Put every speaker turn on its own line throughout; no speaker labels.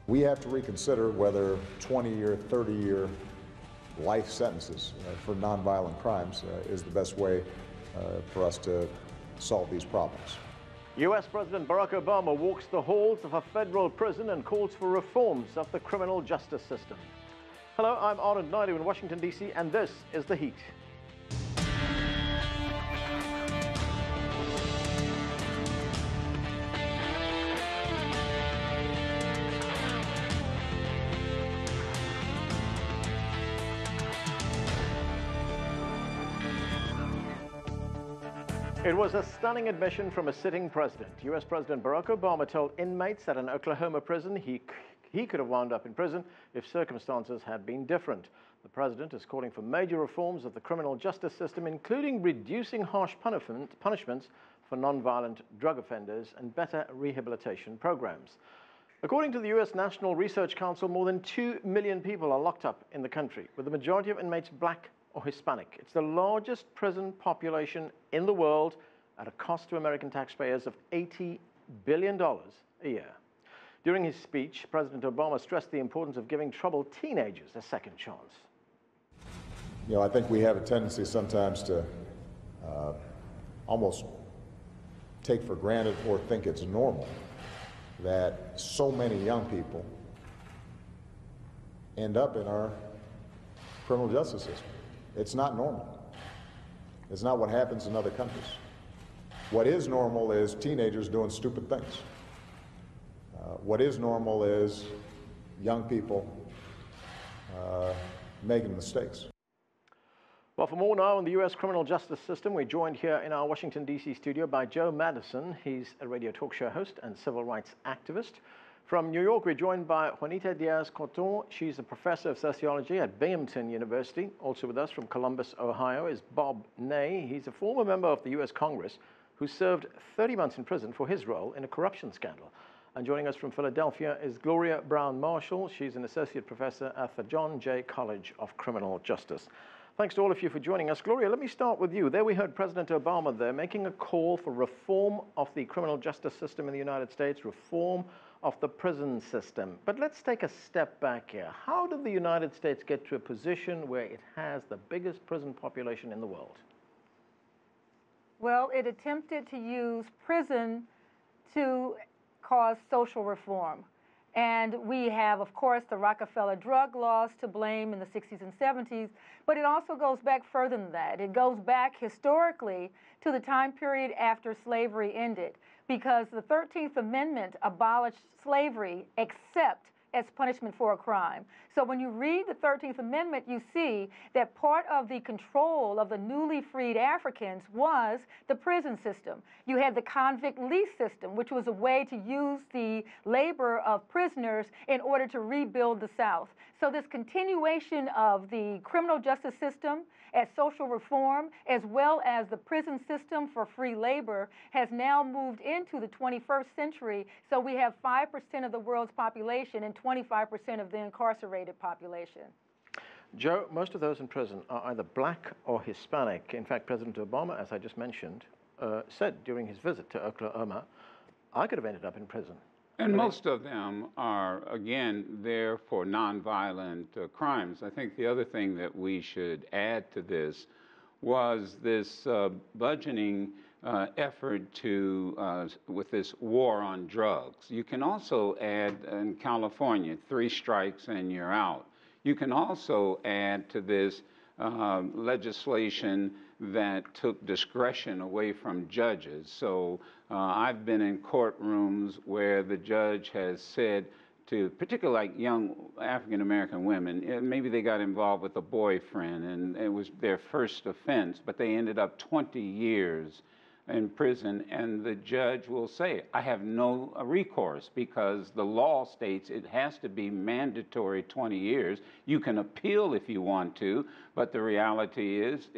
We have to reconsider whether 20-year, 30-year life sentences for nonviolent crimes is the best way for us to solve these problems.
U.S. President Barack Obama walks the halls of a federal prison and calls for reforms of the criminal justice system. Hello, I'm Arnold Naidu in Washington, D.C., and this is The Heat. It was a stunning admission from a sitting president. U.S. President Barack Obama told inmates at an Oklahoma prison he could have wound up in prison if circumstances had been different. The president is calling for major reforms of the criminal justice system, including reducing harsh punishments for nonviolent drug offenders and better rehabilitation programs. According to the U.S. National Research Council, more than 2 million people are locked up in the country, with the majority of inmates black or Hispanic. It's the largest prison population in the world at a cost to American taxpayers of $80 billion a year. During his speech, President Obama stressed the importance of giving troubled teenagers a second chance.
You know, I think we have a tendency sometimes to almost take for granted or think it's normal that so many young people end up in our criminal justice system. It's not normal. It's not what happens in other countries. What is normal is teenagers doing stupid things. What is normal is young people making mistakes.
Well, for more now on the U.S. criminal justice system, we're joined here in our Washington, D.C. studio by Joe Madison. He's a radio talk show host and civil rights activist. From New York, we're joined by Juanita Diaz-cotto. She's a professor of sociology at Binghamton University. Also with us from Columbus, Ohio, is Bob Ney. He's a former member of the U.S. Congress who served 30 months in prison for his role in a corruption scandal. And joining us from Philadelphia is Gloria Browne-Marshall. She's an associate professor at the John Jay College of Criminal Justice. Thanks to all of you for joining us. Gloria, let me start with you. There we heard President Obama there making a call for reform of the criminal justice system in the United States, reform of the prison system. But let's take a step back here. How did the United States get to a position where it has the biggest prison population in the world?
Well, it attempted to use prison to cause social reform. And we have, of course, the Rockefeller drug laws to blame in the 60s and 70s, but it also goes back further than that. It goes back historically to the time period after slavery ended, because the 13th Amendment abolished slavery except as punishment for a crime. So when you read the 13th Amendment, you see that part of the control of the newly freed Africans was the prison system. You had the convict lease system, which was a way to use the labor of prisoners in order to rebuild the South. So this continuation of the criminal justice system as social reform, as well as the prison system for free labor, has now moved into the 21st century. So we have 5% of the world's population and 25% of the incarcerated population.
Joe, most of those in prison are either black or Hispanic. In fact, President Obama, as I just mentioned, said during his visit to Oklahoma, I could have ended up in prison.
And most of them are, again, there for nonviolent crimes. I think the other thing that we should add to this was this burgeoning effort to, with this war on drugs. You can also add, in California, 3 strikes and you're out. You can also add to this legislation that took discretion away from judges. So I've been in courtrooms where the judge has said to, particularly like young African-American women, maybe they got involved with a boyfriend and it was their first offense, but they ended up 20 years in prison, and the judge will say, I have no recourse because the law states it has to be mandatory 20 years. You can appeal if you want to, but the reality is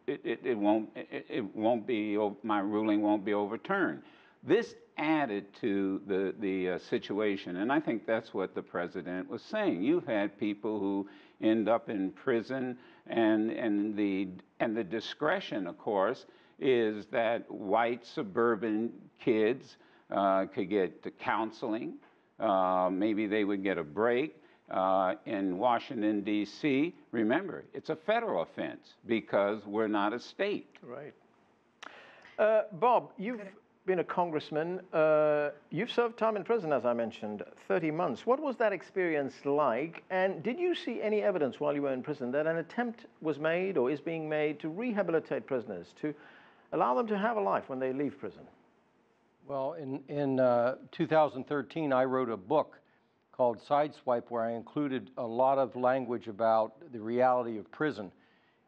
my ruling won't be overturned. This added to the situation, and I think that's what the president was saying. You've had people who end up in prison, and the discretion, of course, is that white suburban kids could get to counseling. Maybe they would get a break. In Washington, D.C., remember, it's a federal offense because we're not a state.
Right. Bob, you've been a congressman. You've served time in prison, as I mentioned, 30 months. What was that experience like? And did you see any evidence while you were in prison that an attempt was made or is being made to rehabilitate prisoners, to allow them to have a life when they leave prison?
Well, in 2013, I wrote a book called Sideswipe, where I included a lot of language about the reality of prison.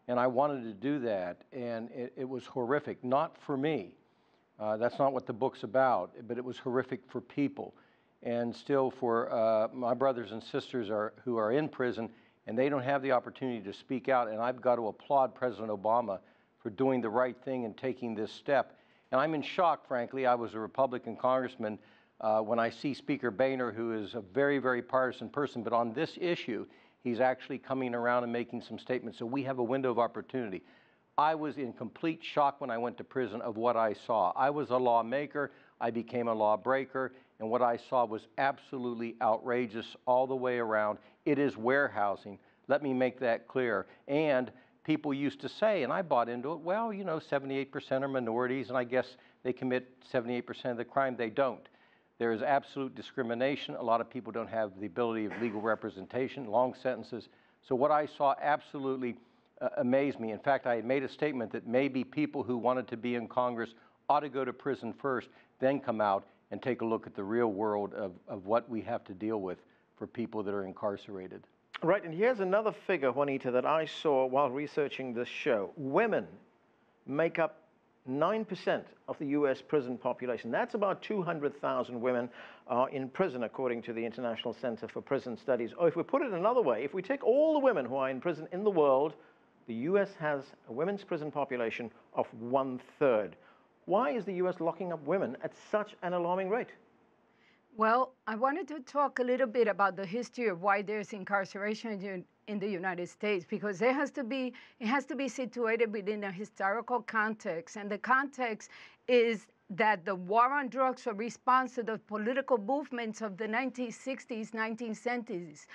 And I wanted to do that, and it was horrific, not for me. That's not what the book's about, but it was horrific for people. And still for my brothers and sisters who are in prison, and they don't have the opportunity to speak out. And I've got to applaud President Obama for doing the right thing and taking this step. And I'm in shock, frankly. I was a Republican congressman. When I see Speaker Boehner, who is a very, very partisan person, but on this issue, he's actually coming around and making some statements. So we have a window of opportunity. I was in complete shock when I went to prison of what I saw. I was a lawmaker. I became a lawbreaker. And what I saw was absolutely outrageous all the way around. It is warehousing. Let me make that clear. And people used to say, and I bought into it, well, you know, 78% are minorities, and I guess they commit 78% of the crime. They don't. There is absolute discrimination. A lot of people don't have the ability of legal representation, long sentences. So what I saw absolutely amazed me. In fact, I had made a statement that maybe people who wanted to be in Congress ought to go to prison first, then come out and take a look at the real world of what we have to deal with for people that are incarcerated.
Right, and here's another figure, Juanita, that I saw while researching this show. Women make up 9% of the U.S. prison population. That's about 200,000 women are in prison, according to the International Center for Prison Studies. Or if we put it another way, if we take all the women who are in prison in the world, the U.S. has a women's prison population of 1/3. Why is the U.S. locking up women at such an alarming rate?
Well, I wanted to talk a little bit about the history of why there's incarceration in the United States, because it has to be situated within a historical context, and the context is that the war on drugs was a response to the political movements of the 1960s, 1970s,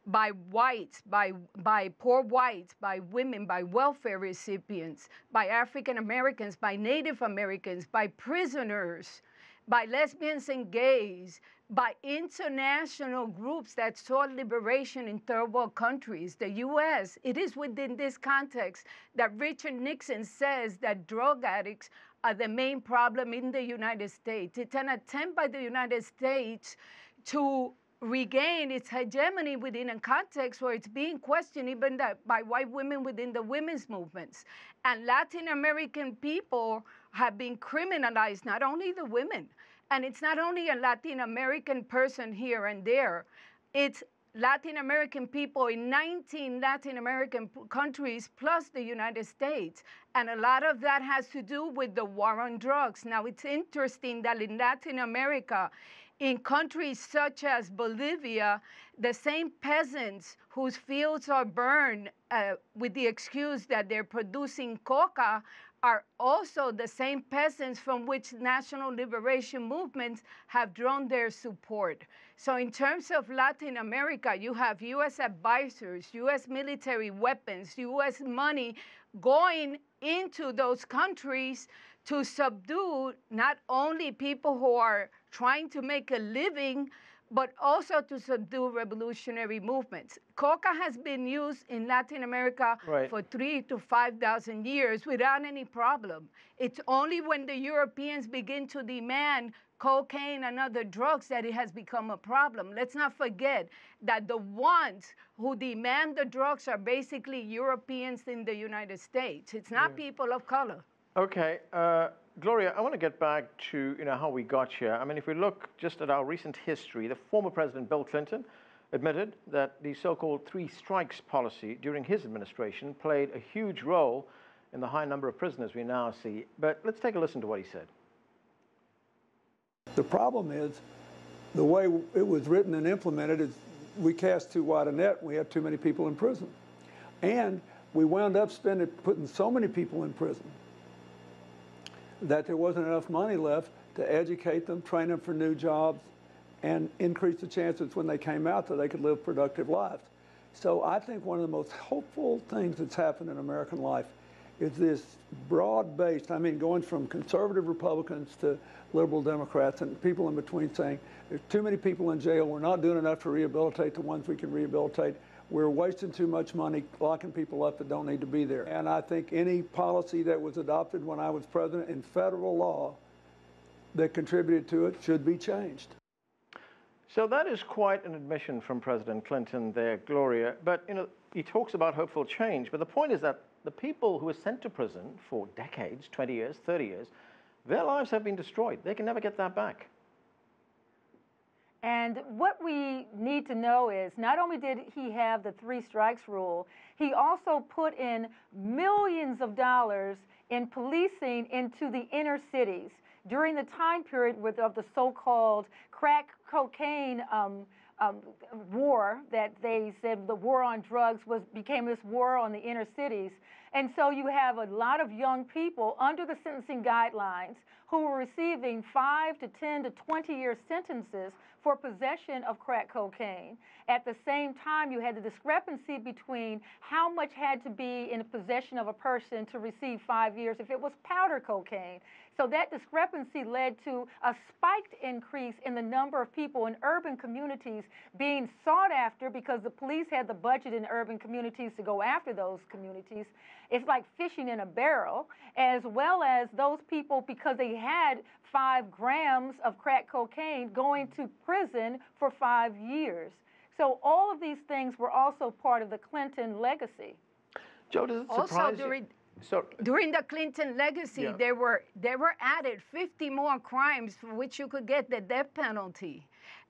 by whites, by poor whites, by women, by welfare recipients, by African Americans, by Native Americans, by prisoners, by lesbians and gays, by international groups that sought liberation in third world countries. The U.S., it is within this context that Richard Nixon says that drug addicts are the main problem in the United States. It's an attempt by the United States to regain its hegemony within a context where it's being questioned even by white women within the women's movements. And Latin American people have been criminalized, not only the women. And it's not only a Latin American person here and there. It's Latin American people in 19 Latin American countries plus the United States. And a lot of that has to do with the war on drugs. Now, it's interesting that in Latin America, in countries such as Bolivia, the same peasants whose fields are burned with the excuse that they're producing coca are also the same peasants from which national liberation movements have drawn their support. So in terms of Latin America, you have U.S. advisors, U.S. military weapons, U.S. money going into those countries to subdue not only people who are trying to make a living, but also to subdue revolutionary movements. Coca has been used in Latin America for 3,000 to 5,000 years without any problem. It's only when the Europeans begin to demand cocaine and other drugs that it has become a problem. Let's not forget that the ones who demand the drugs are basically Europeans in the United States. It's not people of color.
Okay, Gloria, I want to get back to how we got here. I mean, if we look just at our recent history, the former President Bill Clinton admitted that the so-called 3 strikes policy during his administration played a huge role in the high number of prisoners we now see. But let's take a listen to what he said.
The problem is the way it was written and implemented is we cast too wide a net. We have too many people in prison. And we wound up putting so many people in prison that there wasn't enough money left to educate them, train them for new jobs, and increase the chances when they came out that they could live productive lives. So I think one of the most hopeful things that's happened in American life is this broad-based, I mean, going from conservative Republicans to liberal Democrats and people in between saying, there's too many people in jail, we're not doing enough to rehabilitate the ones we can rehabilitate, we're wasting too much money locking people up that don't need to be there. And I think any policy that was adopted when I was president in federal law that contributed to it should be changed.
So that is quite an admission from President Clinton there, Gloria. But, you know, he talks about hopeful change. But the point is that the people who were sent to prison for decades, 20 years, 30 years, their lives have been destroyed. They can never get that back.
And what we need to know is not only did he have the 3 strikes rule, he also put in millions of dollars in policing into the inner cities during the time period of the so-called crack cocaine war that they said the war on drugs became this war on the inner cities. And so you have a lot of young people under the sentencing guidelines who were receiving 5 to 10 to 20-year sentences for possession of crack cocaine. At the same time, you had the discrepancy between how much had to be in possession of a person to receive 5 years if it was powder cocaine. So that discrepancy led to a spiked increase in the number of people in urban communities being sought after because the police had the budget in urban communities to go after those communities. It's like fishing in a barrel, as well as those people, because they had 5 grams of crack cocaine, going to prison for 5 years. So all of these things were also part of the Clinton legacy.
Joe, does it surprise you?
During the Clinton legacy,
Yeah.
there were added 50 more crimes for which you could get the death penalty.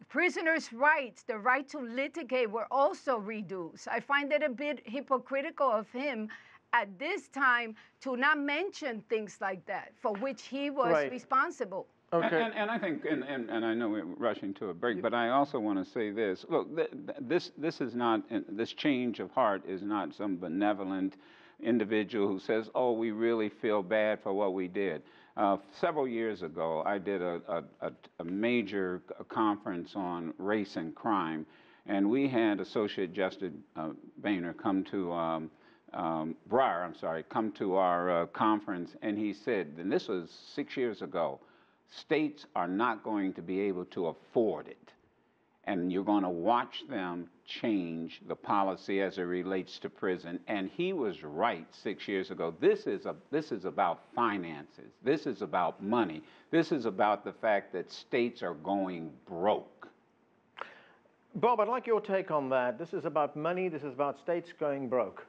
Prisoners' rights, the right to litigate, were also reduced. I find it a bit hypocritical of him at this time to not mention things like that, for which he was responsible.
Okay.
And I think, and I know we're rushing to a break, but I also want to say this. Look, this is not, this change of heart is not some benevolent individual who says, oh, we really feel bad for what we did. Several years ago, I did a major conference on race and crime, and we had Associate Justice Boehner come to Breyer, come to our conference, and he said, and this was 6 years ago, states are not going to be able to afford it. And you're going to watch them change the policy as it relates to prison. And he was right 6 years ago. This is about finances. This is about money. This is about the fact that states are going broke.
Bob, I'd like your take on that. This is about money. This is about states going broke.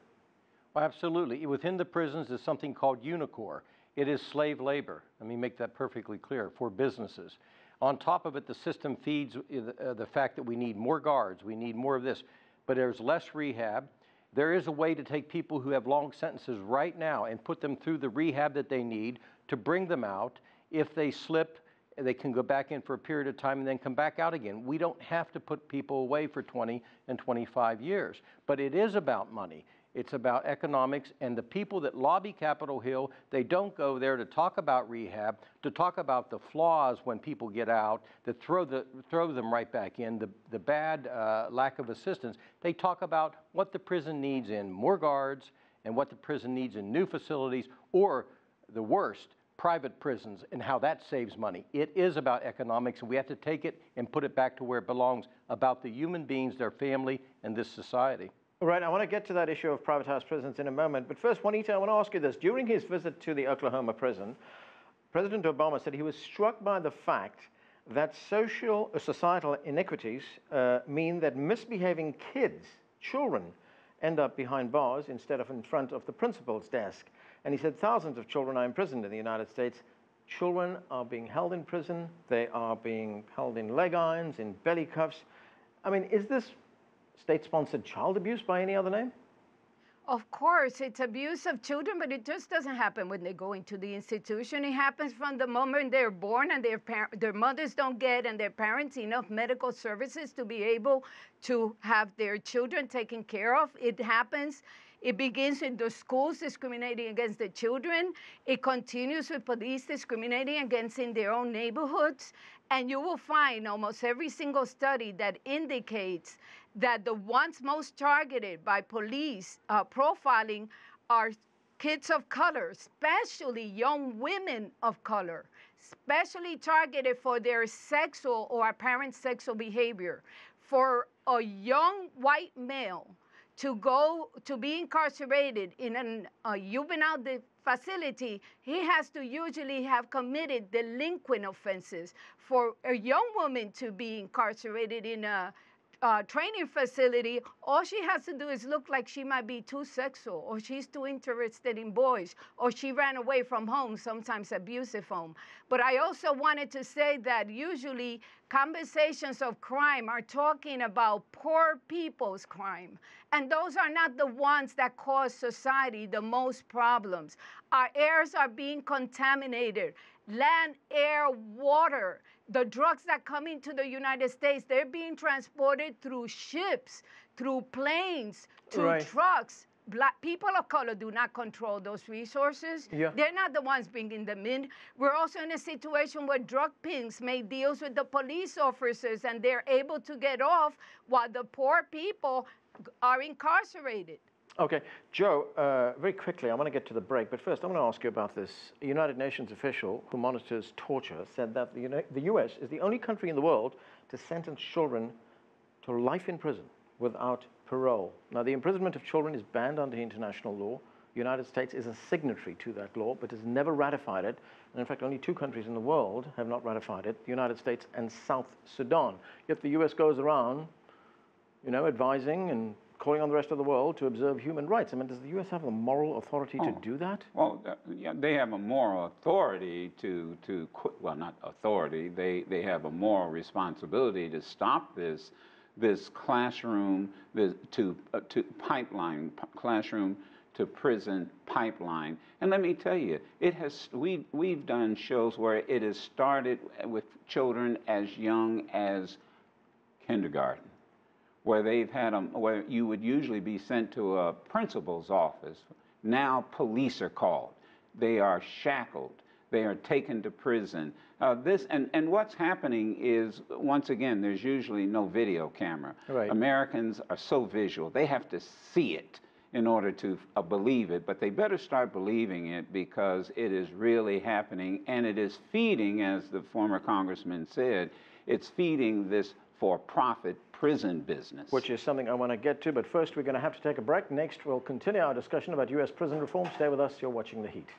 Well, absolutely. Within the prisons is something called UNICOR. It is slave labor. Let me make that perfectly clear for businesses. On top of it, the system feeds the fact that we need more guards, we need more of this, but there's less rehab. There is a way to take people who have long sentences right now and put them through the rehab that they need to bring them out. If they slip, they can go back in for a period of time and then come back out again. We don't have to put people away for 20 and 25 years, but it is about money. It's about economics, and the people that lobby Capitol Hill, they don't go there to talk about rehab, to talk about the flaws when people get out, to throw them right back in, the bad lack of assistance. They talk about what the prison needs in more guards and what the prison needs in new facilities, or the worst, private prisons, and how that saves money. It is about economics, and we have to take it and put it back to where it belongs, about the human beings, their family, and this society.
Right, I want to get to that issue of privatized prisons in a moment. But first, Juanita, I want to ask you this. During his visit to the Oklahoma prison, President Obama said he was struck by the fact that societal inequities mean that misbehaving kids, children, end up behind bars instead of in front of the principal's desk. And he said thousands of children are imprisoned in the United States. Children are being held in prison. They are being held in leg irons, in belly cuffs. I mean, is this state-sponsored child abuse by any other name?
Of course, it's abuse of children, but it just doesn't happen when they go into the institution. It happens from the moment they're born and their mothers don't get and their parents enough medical services to be able to have their children taken care of. It happens. It begins in the schools discriminating against the children. It continues with police discriminating against in their own neighborhoods. And you will find almost every single study that indicates that the ones most targeted by police profiling are kids of color, especially young women of color, especially targeted for their sexual or apparent sexual behavior. For a young white male to go to be incarcerated in a juvenile facility, he has to usually have committed delinquent offenses. For a young woman to be incarcerated in a training facility, all she has to do is look like she might be too sexual, or she's too interested in boys, or she ran away from home, sometimes abusive home. But I also wanted to say that usually conversations of crime are talking about poor people's crime. And those are not the ones that cause society the most problems. Our airs are being contaminated. Land, air, water. The drugs that come into the United States, they're being transported through ships, through planes, through trucks. Black people of color do not control those resources.
Yeah.
They're not the ones bringing them in. We're also in a situation where drug pimps make deals with the police officers, and they're able to get off while the poor people are incarcerated.
Okay, Joe, very quickly, I want to get to the break, but first I want to ask you about this. A United Nations official who monitors torture said that the U.S. is the only country in the world to sentence children to life in prison without parole. Now, the imprisonment of children is banned under international law. The United States is a signatory to that law, but has never ratified it. And in fact, only 2 countries in the world have not ratified it, the United States and South Sudan. Yet the U.S. goes around, advising and calling on the rest of the world to observe human rights. I mean, does the U.S. have the moral authority to do that?
Well, yeah, they have a moral authority to well, not authority, they have a moral responsibility to stop this classroom, to pipeline, classroom to prison pipeline. And let me tell you, we've done shows where it has started with children as young as kindergarten, where they've had where you would usually be sent to a principal's office. Now police are called. They are shackled. They are taken to prison. And what's happening is, once again, there's usually no video camera.
Right.
Americans are so visual. They have to see it in order to believe it, but they better start believing it, because it is really happening, and it is feeding, as the former congressman said, it's feeding this for-profit prison business.
Which is something I want to get to, but first we're going to have to take a break. Next, we'll continue our discussion about U.S. prison reform. Stay with us. You're watching The Heat.